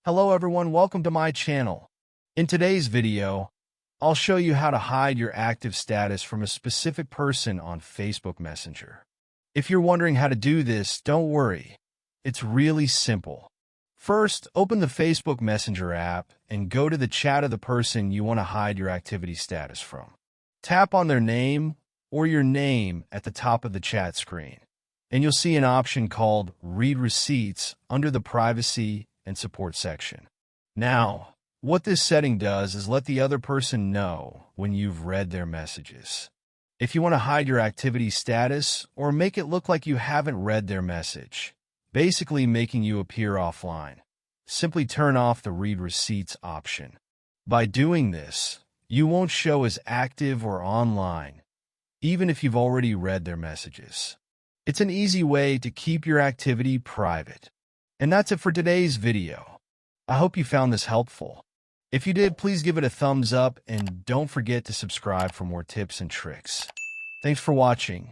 Hello everyone, welcome to my channel. In today's video, I'll show you how to hide your active status from a specific person on Facebook Messenger. If you're wondering how to do this, don't worry. It's really simple. First, open the Facebook Messenger app and go to the chat of the person you want to hide your activity status from. Tap on their name or your name at the top of the chat screen, and you'll see an option called Read Receipts under the Privacy and Support section. Now, what this setting does is let the other person know when you've read their messages. If you want to hide your activity status or make it look like you haven't read their message, basically making you appear offline, simply turn off the Read Receipts option. By doing this, you won't show as active or online, even if you've already read their messages. It's an easy way to keep your activity private. And that's it for today's video. I hope you found this helpful. If you did, please give it a thumbs up and don't forget to subscribe for more tips and tricks. Thanks for watching.